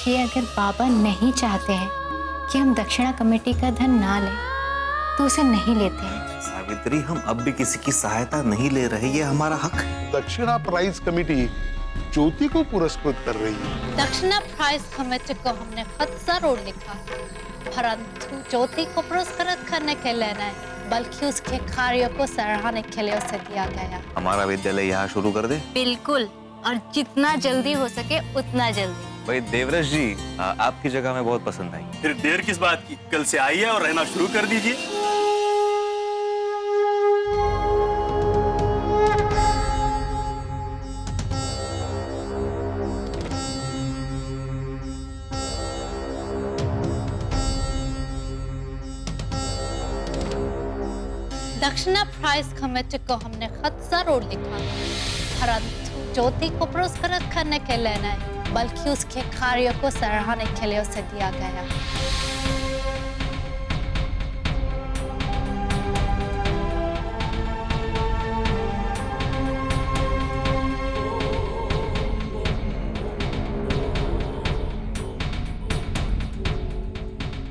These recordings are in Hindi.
देखिए, अगर बाबा नहीं चाहते हैं कि हम दक्षिणा कमेटी का धन ना लें तो उसे नहीं लेते हैं। सावित्री, हम अब भी किसी की सहायता नहीं ले रहे, ये हमारा हक है। दक्षिणा प्राइज कमेटी ज्योति को पुरस्कृत कर रही है। दक्षिणा प्राइज कमेटी को हमने खत जरूर लिखा, परंतु ज्योति को पुरस्कृत करने के लिए नहीं, बल्कि उसके कार्यों को सराहने के लिए उसे दिया गया। हमारा विद्यालय यहाँ शुरू कर दे। बिल्कुल, और जितना जल्दी हो सके उतना जल्दी। भाई देवराज जी, आपकी जगह हमें बहुत पसंद आई। फिर देर किस बात की, कल से आइए और रहना शुरू कर दीजिए। दक्षिणा प्राइज कमेटी को हमने खत जरूर लिखा, परंतु ज्योति को पुरस्कृत करने के लिए नहीं, बल्कि उसके कार्यों को सराहने के लिए उसे दिया गया।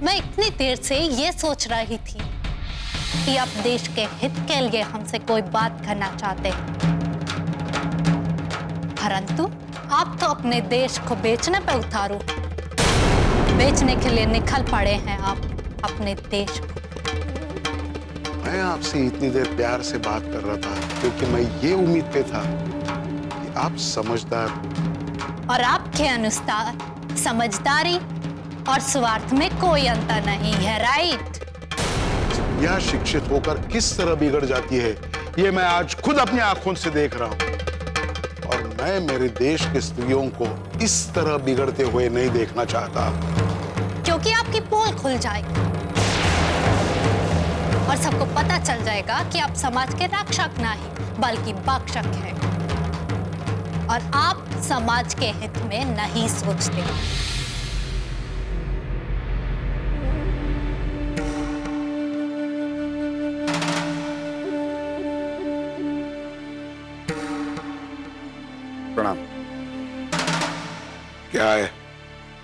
मैं इतनी देर से ये सोच रही थी कि आप देश के हित के लिए हमसे कोई बात करना चाहते हैं, परंतु आप तो अपने देश को बेचने पे उतारू, बेचने के लिए निकल पड़े हैं आप अपने देश को। मैं आपसे इतनी देर प्यार से बात कर रहा था क्योंकि मैं ये उम्मीद पे था कि आप समझदार, और आपके अनुसार समझदारी और स्वार्थ में कोई अंतर नहीं है, राइट? यह शिक्षित होकर किस तरह बिगड़ जाती है ये मैं आज खुद अपनी आंखों से देख रहा हूँ, और मैं मेरे देश के स्त्रियों को इस तरह बिगड़ते हुए नहीं देखना चाहता। क्योंकि आपकी पोल खुल जाएगी और सबको पता चल जाएगा कि आप समाज के रक्षक नहीं बल्कि भक्षक हैं, और आप समाज के हित में नहीं सोचते। प्रणाम। क्या है?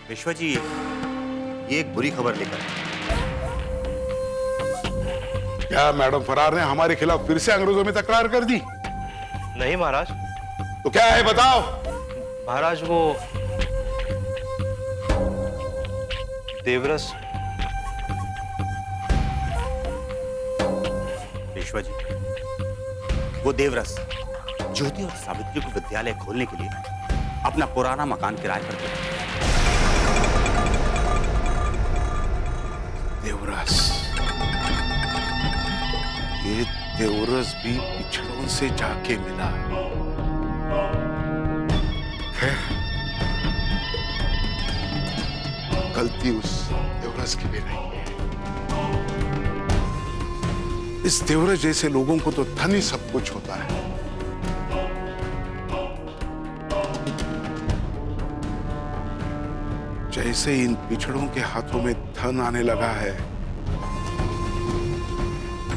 विश्वा जी, ये एक बुरी खबर लेकर। क्या मैडम फरार ने हमारे खिलाफ फिर से अंग्रेजों में तकरार कर दी? नहीं महाराज। तो क्या है बताओ। महाराज, वो देवरस। विश्वा जी, वो देवरस ज्योति और सावित्री को विद्यालय खोलने के लिए अपना पुराना मकान किराए पर दिया। देवरस, ये देवरस भी पिछड़ों से जाके मिला। खैर, गलती उस देवरस की भी नहीं है। इस देवरस जैसे लोगों को तो धन ही सब कुछ होता है। जैसे इन पिछड़ों के हाथों में धन आने लगा है,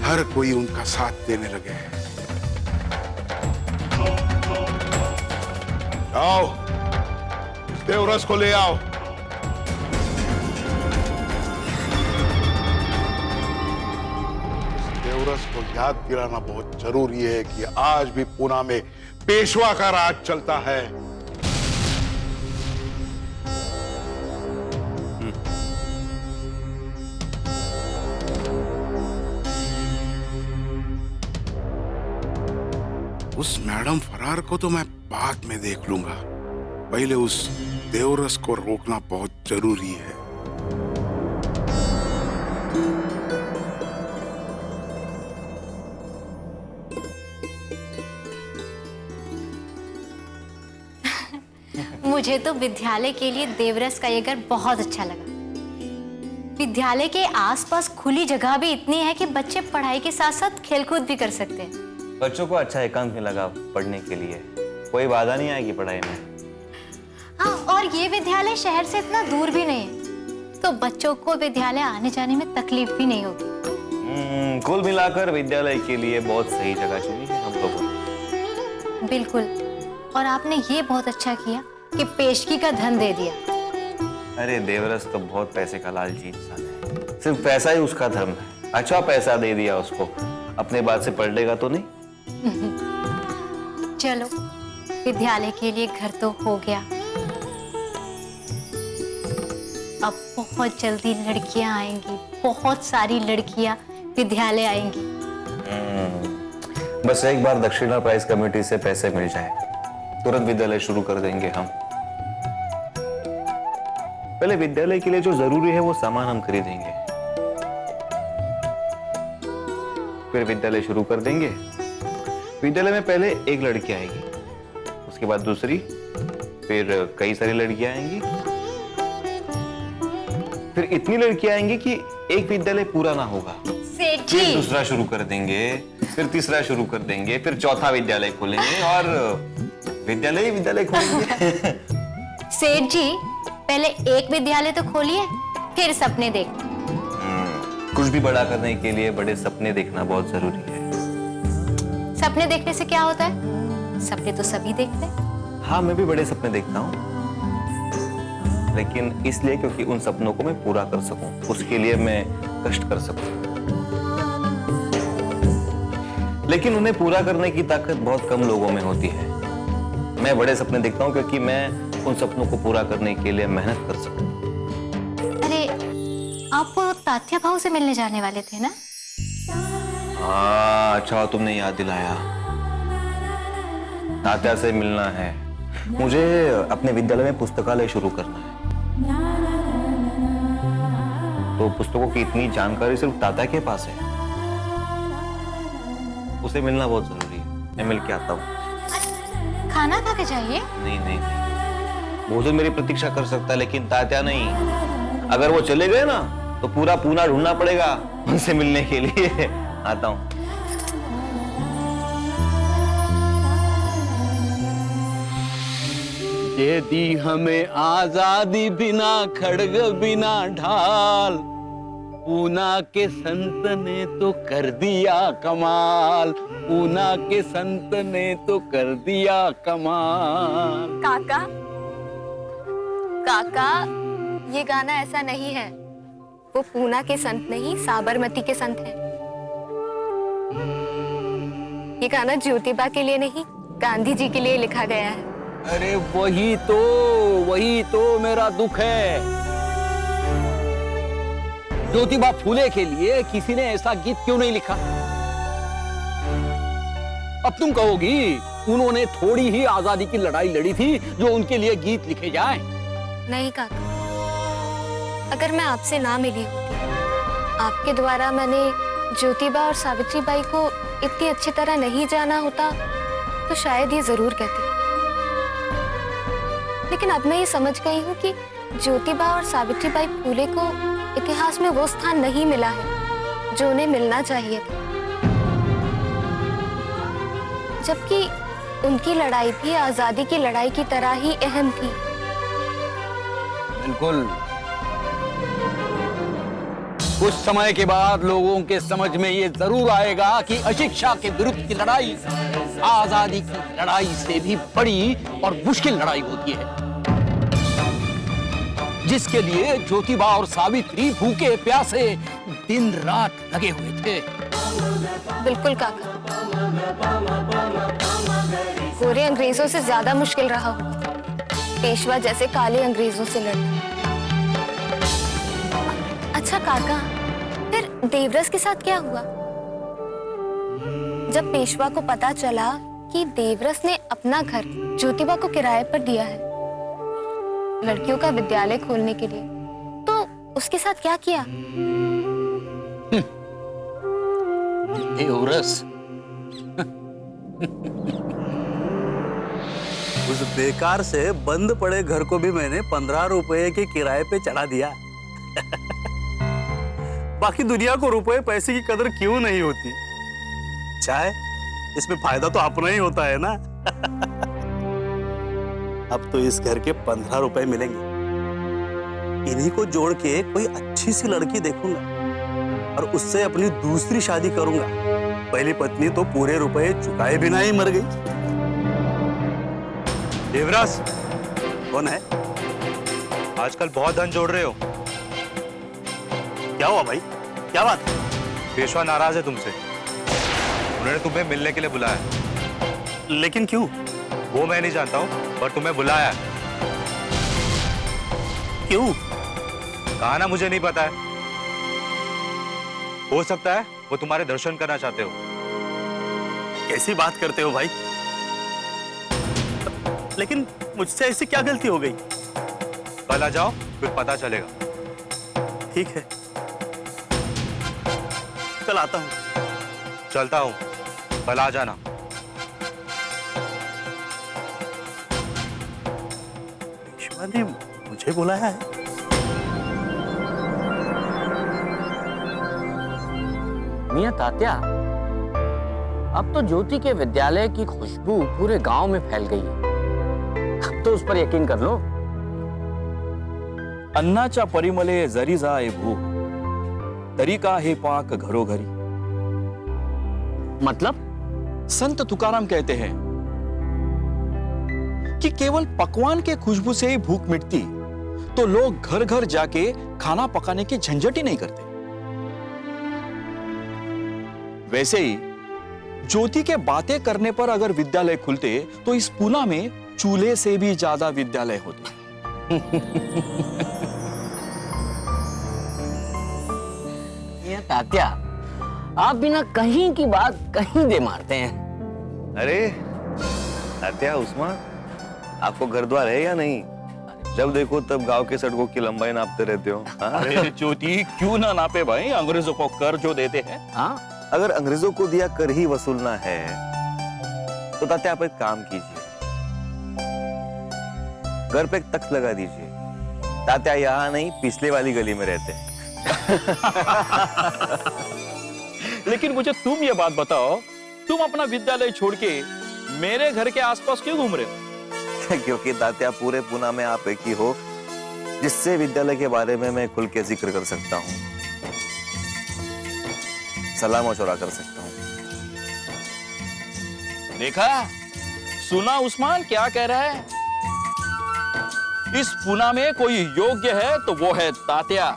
हर कोई उनका साथ देने लगे हैं। आओ, इस देवरस को ले आओ। इस देवरस को याद दिलाना बहुत जरूरी है कि आज भी पूना में पेशवा का राज चलता है। उस मैडम फरार को तो मैं बाद में देख लूंगा, पहले उस देवरस को रोकना बहुत जरूरी है। मुझे तो विद्यालय के लिए देवरस का ये घर बहुत अच्छा लगा। विद्यालय के आसपास खुली जगह भी इतनी है कि बच्चे पढ़ाई के साथ साथ खेलकूद भी कर सकते हैं। बच्चों को अच्छा एकांत में लगा पढ़ने के लिए, कोई बाधा नहीं आएगी पढ़ाई में। हाँ, और ये विद्यालय शहर से इतना दूर भी नहीं है, तो बच्चों को विद्यालय आने जाने में तकलीफ भी नहीं होगी। कुल मिलाकर विद्यालय के लिए बहुत सही जगह चुनी है हम लोगों ने। बिल्कुल, और आपने ये बहुत अच्छा किया कि पेशगी का धन दे दिया। अरे देवरस तो बहुत पैसे का लालची इंसान है, सिर्फ पैसा ही उसका धर्म है। अच्छा पैसा दे दिया उसको, अपने बात से पलटेगा तो नहीं। चलो विद्यालय के लिए घर तो हो गया, अब बहुत जल्दी लड़कियां आएंगी, बहुत सारी लड़कियां विद्यालय आएंगी। बस एक बार दक्षिणा प्राइज कमेटी से पैसे मिल जाए, तुरंत विद्यालय शुरू कर देंगे हम। पहले विद्यालय के लिए जो जरूरी है वो सामान हम खरीदेंगे, फिर विद्यालय शुरू कर देंगे। विद्यालय में पहले एक लड़की आएगी, उसके बाद दूसरी, फिर कई सारी लड़कियां आएंगी, फिर इतनी लड़कियां आएंगी कि एक विद्यालय पूरा ना होगा। सेठ फिर जी, दूसरा शुरू कर देंगे, फिर तीसरा शुरू कर देंगे, फिर चौथा विद्यालय खोलेंगे और विद्यालय ही विद्यालय खोलेंगे। सेठ जी पहले एक विद्यालय तो खोलिए, फिर सपने देख। कुछ भी बड़ा करने के लिए बड़े सपने देखना बहुत जरूरी है। सपने देखने से क्या होता है? सपने तो सभी देखते हैं। हाँ, मैं भी बड़े सपने देखता हूँ, लेकिन इसलिए क्योंकि उन सपनों को मैं पूरा कर सकूं, उसके लिए मैं कष्ट कर सकूं। लेकिन उन्हें पूरा करने की ताकत बहुत कम लोगों में होती है। मैं बड़े सपने देखता हूँ क्योंकि मैं उन सपनों को पूरा करने के लिए मेहनत कर सकूं। अरे आप वो तात्या भाव से मिलने जाने वाले थे ना? हाँ, अच्छा तुमने याद दिलाया, तात्या से मिलना है। मुझे अपने विद्यालय में पुस्तकालय शुरू करना है, तो पुस्तकों की इतनी जानकारी सिर्फ तात्या के पास है, उसे मिलना बहुत जरूरी है। मैं मिल के आता हूँ। खाना खा के जाइए। नहीं नहीं नहीं, वो तो मेरी प्रतीक्षा कर सकता है, लेकिन तात्या नहीं। अगर वो चले गए ना तो पूरा पूना ढूंढना पड़ेगा उनसे मिलने के लिए। आता हूँ। दे दी हमें आजादी बिना खड़ग बिना ढाल, पूना के संत ने तो कर दिया कमाल, पूना के संत ने तो कर दिया कमाल। काका, काका, ये गाना ऐसा नहीं है। वो पूना के संत नहीं, साबरमती के संत हैं। ये गाना ज्योतिबा के लिए नहीं, गांधी जी के लिए लिखा गया है। अरे वही तो मेरा दुख है। ज्योतिबा फूले के लिए किसी ने ऐसा गीत क्यों नहीं लिखा? अब तुम कहोगी उन्होंने थोड़ी ही आजादी की लड़ाई लड़ी थी जो उनके लिए गीत लिखे जाएं। नहीं काका, अगर मैं आपसे ना मिली होती, आपके द्वारा मैंने ज्योतिबा और सावित्री बाई को इतनी अच्छी तरह नहीं जाना होता, तो शायद ये जरूर कहती। लेकिन अब मैं ये समझ गई हूँ कि ज्योतिबा और सावित्री बाई फूले को इतिहास में वो स्थान नहीं मिला है जो उन्हें मिलना चाहिए था। जबकि उनकी लड़ाई भी आजादी की लड़ाई की तरह ही अहम थी। बिल्कुल। कुछ समय के बाद लोगों के समझ में ये जरूर आएगा कि अशिक्षा के विरुद्ध की लड़ाई आजादी की लड़ाई से भी बड़ी और मुश्किल लड़ाई होती है, जिसके लिए ज्योतिबा और सावित्री भूखे प्यासे दिन रात लगे हुए थे। बिल्कुल काका, गोरे अंग्रेजों से ज्यादा मुश्किल रहा होगा पेशवा जैसे काले अंग्रेजों से लड़ना। अच्छा काका, फिर देवरस के साथ क्या हुआ? जब पेशवा को पता चला कि देवरस ने अपना घर ज्योतिबा को किराए पर दिया है लड़कियों का विद्यालय खोलने के लिए, तो उसके साथ क्या किया? देवरस उस बेकार से बंद पड़े घर को भी मैंने 15 रुपए के किराए पे चढ़ा दिया। बाकी दुनिया को रुपए पैसे की कदर क्यों नहीं होती? चाहे इसमें फायदा तो अपना ही होता है ना। अब तो इस घर के 15 रुपए मिलेंगे, इन्हीं को जोड़ के कोई अच्छी सी लड़की देखूंगा और उससे अपनी दूसरी शादी करूंगा। पहली पत्नी तो पूरे रुपए चुकाए बिना ही मर गई। देवराज कौन है? आजकल बहुत धन जोड़ रहे हो। क्या हुआ भाई, क्या बात है? पेशवा नाराज है तुमसे, उन्होंने तुम्हें मिलने के लिए बुलाया। लेकिन क्यों? वो मैं नहीं जानता हूँ, पर तुम्हें बुलाया। क्यों? कहा ना मुझे नहीं पता है। हो सकता है वो तुम्हारे दर्शन करना चाहते हो। कैसी बात करते हो भाई? लेकिन मुझसे ऐसी क्या गलती हो गई? कल आ जाओ, फिर पता चलेगा। ठीक है, कल आता हूँ। चलता हूँ, कल आ जाना। पेशवा ने मुझे बुलाया है? मियां तात्या, अब तो ज्योति के विद्यालय की खुशबू पूरे गांव में फैल गई है। अब तो उस पर यकीन कर लो। अन्नाच्या परिमले जरी जाए भूक, तरी का हे पाक घरोघरी। मतलब? संत तुकाराम कहते हैं कि केवल पकवान के खुशबू से ही भूख मिटती तो लोग घर घर जाके खाना पकाने की झंझट ही नहीं करते। वैसे ही ज्योति के बातें करने पर अगर विद्यालय खुलते तो इस पूना में चूल्हे से भी ज्यादा विद्यालय होते। मियां तात्या, आप बिना कहीं की बात कहीं दे मारते हैं। अरे तात्या, उस्मान, आपको घर द्वार है या नहीं? जब देखो तब गांव के सड़कों की लंबाई नापते रहते हो। हाँ? अरे ज्योति क्यों ना नापे भाई, अंग्रेजों को कर जो देते हैं। हाँ, अगर अंग्रेजों को दिया कर ही वसूलना है तो तात्या आप एक काम कीजिए, घर पे एक तख्त लगा दीजिए। तात्या यहाँ नहीं, पिछले वाली गली में रहते हैं। लेकिन मुझे तुम ये बात बताओ, तुम अपना विद्यालय छोड़ के मेरे घर के आसपास क्यों घूम रहे हो? क्योंकि तात्या पूरे पूना में आप एक ही हो जिससे विद्यालय के बारे में मैं खुल के जिक्र कर सकता हूँ, सलाह मशवरा कर सकता हूँ। देखा, सुना उस्मान क्या कह रहा है? इस पूना में कोई योग्य है तो वो है तात्या।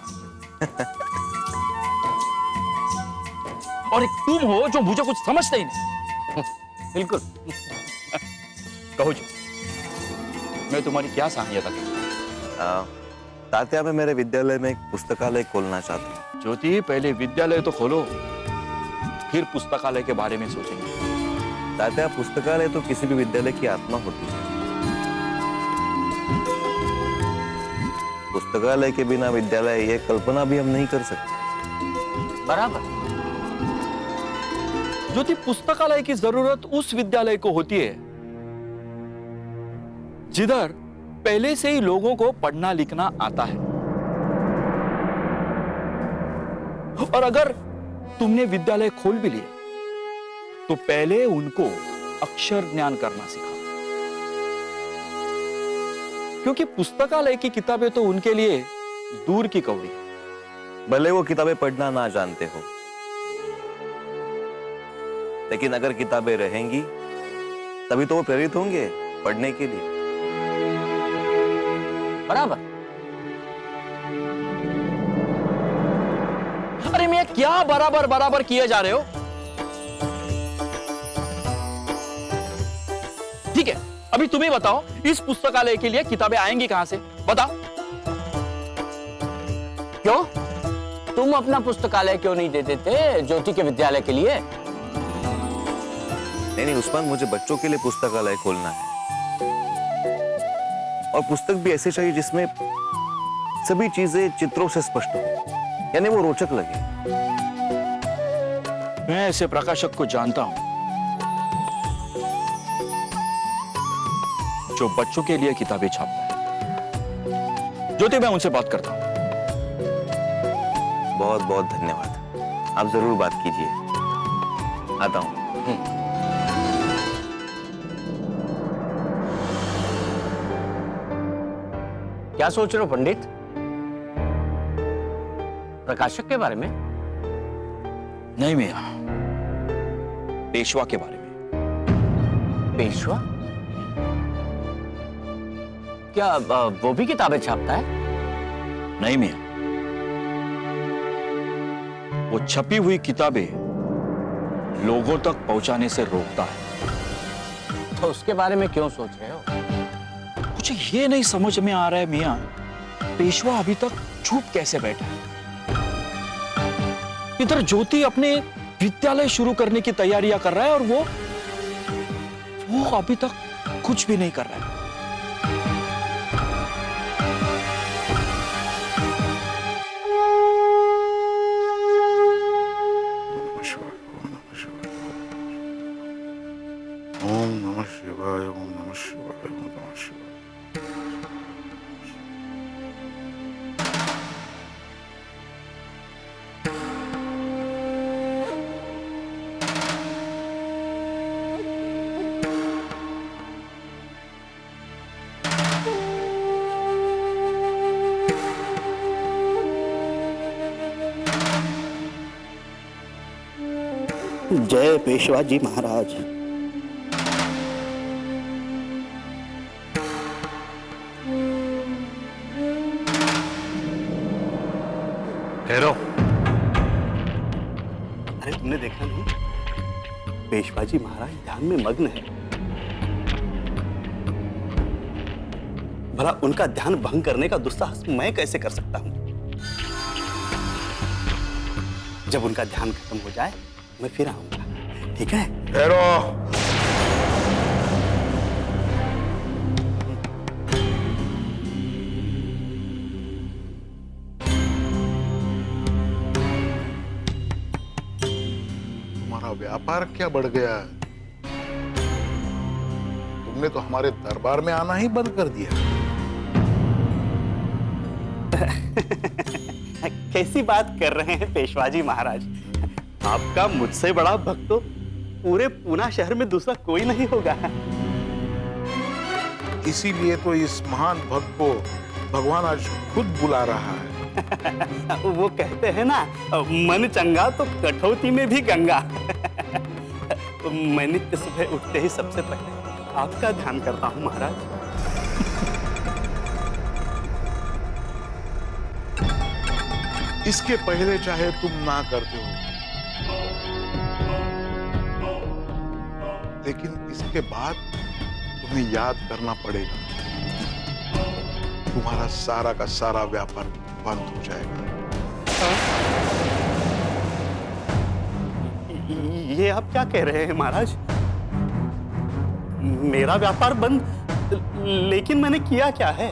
और एक तुम हो जो मुझे कुछ समझते ही नहीं। बिल्कुल। कहो जी, मैं तुम्हारी क्या सहायता करूं? तात्या, मैं मेरे विद्यालय में एक पुस्तकालय खोलना चाहता हूँ। ज्योति, पहले विद्यालय तो खोलो, फिर पुस्तकालय के बारे में सोचेंगे। तात्या, पुस्तकालय तो किसी भी विद्यालय की आत्मा होती है। पुस्तकालय के बिना विद्यालय, ये कल्पना भी हम नहीं कर सकते। बराबर। ज्योति, पुस्तकालय की जरूरत उस विद्यालय को होती है जिधर पहले से ही लोगों को पढ़ना लिखना आता है। और अगर तुमने विद्यालय खोल भी लिया तो पहले उनको अक्षर ज्ञान करना सिखाओ, क्योंकि पुस्तकालय की किताबें तो उनके लिए दूर की कौड़ी है। भले वो किताबें पढ़ना ना जानते हो, लेकिन अगर किताबें रहेंगी तभी तो वो प्रेरित होंगे पढ़ने के लिए। बराबर। अरे मैं क्या बराबर बराबर किए जा रहे हो? ठीक है, अभी तुम ही बताओ, इस पुस्तकालय के लिए किताबें आएंगी कहां से? बताओ। क्यों? तुम अपना पुस्तकालय क्यों नहीं दे देते ज्योति के विद्यालय के लिए? नहीं उस्मान, मुझे बच्चों के लिए पुस्तकालय खोलना है, और पुस्तक भी ऐसे चाहिए जिसमें सभी चीजें चित्रों से स्पष्ट हो, यानी वो रोचक लगे। मैं ऐसे प्रकाशक को जानता हूं जो बच्चों के लिए किताबें छापता है। ज्योति, मैं उनसे बात करता हूं। बहुत बहुत धन्यवाद, आप जरूर बात कीजिए। आता हूं। क्या सोच रहे हो पंडित? प्रकाशक के बारे में? नहीं मियां, पेशवा के बारे में। पेशवा? क्या वो भी किताबें छापता है? नहीं मियां, वो छपी हुई किताबें लोगों तक पहुंचाने से रोकता है। तो उसके बारे में क्यों सोच रहे हो? मुझे ये नहीं समझ में आ रहा है मियां, पेशवा अभी तक चुप कैसे बैठा है। इधर ज्योति अपने विद्यालय शुरू करने की तैयारियां कर रहा है और वो अभी तक कुछ भी नहीं कर रहा है। ओम नमः शिवाय, ओम नमः शिवाय, ओम नमः शिवाय। जय पेशवा जी महाराज। ठहरो। अरे तुमने देखा नहीं, पेशवा जी महाराज ध्यान में मग्न है। भला उनका ध्यान भंग करने का दुस्साहस मैं कैसे कर सकता हूं? जब उनका ध्यान खत्म हो जाए मैं फिर आऊंगा, ठीक है? ठहरो। तुम्हारा व्यापार क्या बढ़ गया? तुमने तो हमारे दरबार में आना ही बंद कर दिया। कैसी बात कर रहे हैं पेशवा जी महाराज? आपका मुझसे बड़ा भक्त तो पूरे पूना शहर में दूसरा कोई नहीं होगा। इसीलिए तो इस महान भक्त को भगवान आज खुद बुला रहा है। वो कहते हैं ना, मन चंगा तो कठौती में भी गंगा। मैं नित्य सुबह उठते ही सबसे पहले आपका ध्यान करता हूँ महाराज। इसके पहले चाहे तुम ना करते हो, लेकिन इसके बाद तुम्हें याद करना पड़ेगा। तुम्हारा सारा का सारा व्यापार बंद हो जाएगा। ये आप क्या कह रहे हैं महाराज? मेरा व्यापार बंद? लेकिन मैंने किया क्या है?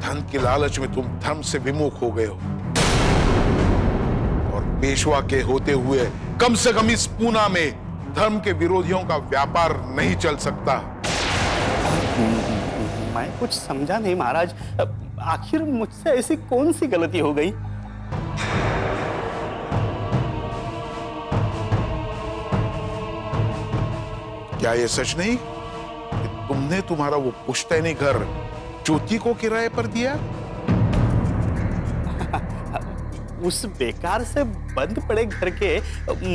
धन के लालच में तुम धर्म से विमुख हो गए हो, और पेशवा के होते हुए कम से कम इस पूना में धर्म के विरोधियों का व्यापार नहीं चल सकता। मैं कुछ समझा नहीं महाराज। आखिर मुझसे ऐसी कौन सी गलती हो गई? क्या ये सच नहीं कि तुमने तुम्हारा वो पुश्तैनी घर ज्योति को किराए पर दिया? उस बेकार से बंद पड़े घर के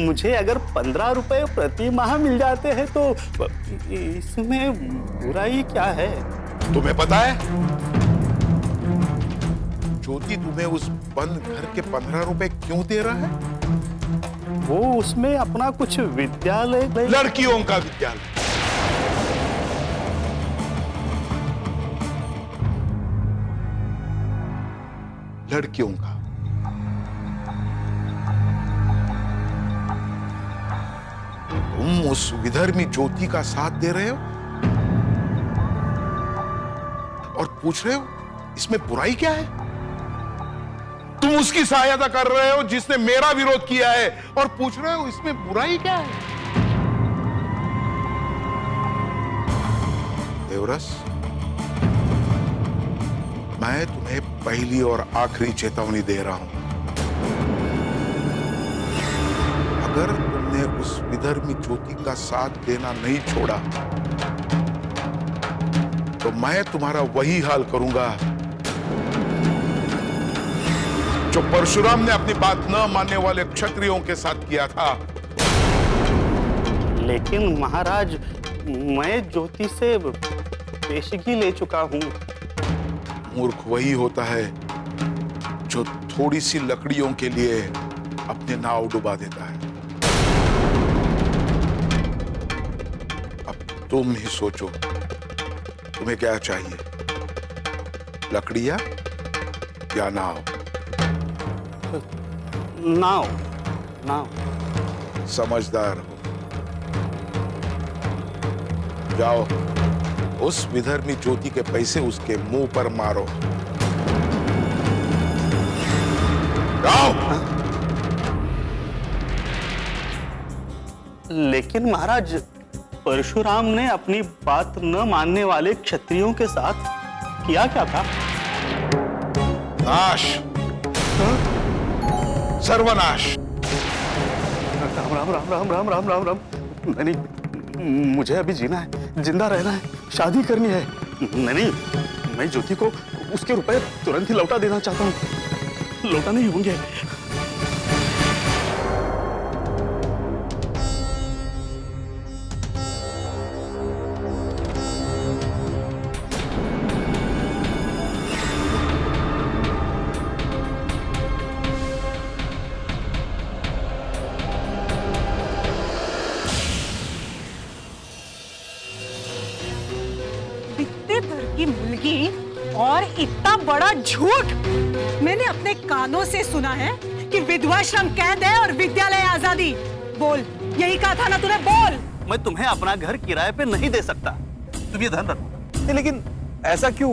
मुझे अगर 15 रुपए प्रति माह मिल जाते हैं तो इसमें बुराई क्या है? तुम्हें पता है ज्योति तुम्हें उस बंद घर के 15 रुपए क्यों दे रहा है? वो उसमें अपना कुछ विद्यालय, लड़कियों का विद्यालय। लड़कियों का। तुम उस विधर्मी ज्योति का साथ दे रहे हो और पूछ रहे हो इसमें बुराई क्या है? तुम उसकी सहायता कर रहे हो जिसने मेरा विरोध किया है और पूछ रहे हो इसमें बुराई क्या है? देवरस, मैं तुम्हें पहली और आखिरी चेतावनी दे रहा हूं। अगर तुमने उस विधर्मी ज्योति का साथ देना नहीं छोड़ा तो मैं तुम्हारा वही हाल करूंगा जो परशुराम ने अपनी बात न मानने वाले क्षत्रियों के साथ किया था। लेकिन महाराज, मैं ज्योति से पेशगी ले चुका हूं। मूर्ख वही होता है जो थोड़ी सी लकड़ियों के लिए अपने नाव डुबा देता है। अब तुम ही सोचो, तुम्हें क्या चाहिए, लकड़ियां या नाव? नाव, नाव। समझदार हो। जाओ, उस विधर्मी ज्योति के पैसे उसके मुंह पर मारो। जाओ। लेकिन महाराज, परशुराम ने अपनी बात न मानने वाले क्षत्रियों के साथ किया क्या था? नाश, सर्वनाश। राम राम राम राम राम राम राम राम। नहीं, मुझे अभी जीना है, जिंदा रहना है, शादी करनी है। नहीं, मैं ज्योति को उसके रुपए तुरंत ही लौटा देना चाहता हूँ। लौटा नहीं होंगे। इतने भर की मुर्गी और इतना बड़ा झूठ मैंने अपने कानों से सुना है कि विधवाश्रम कैद है और विद्यालय आजादी। बोल, यही कहा था ना तूने? बोल। मैं तुम्हें अपना घर किराए पे नहीं दे सकता, तुम ये धन रखो। लेकिन ऐसा क्यों?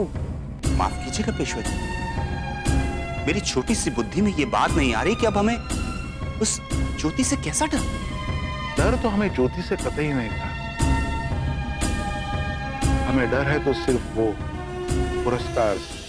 माफ कीजिएगा पेशवा जी, मेरी छोटी सी बुद्धि में ये बात नहीं आ रही कि अब हमें उस ज्योति से कैसा डर? डर तो हमें ज्योति से कतई नहीं था। हमें डर है तो सिर्फ वो पुरस्कार से।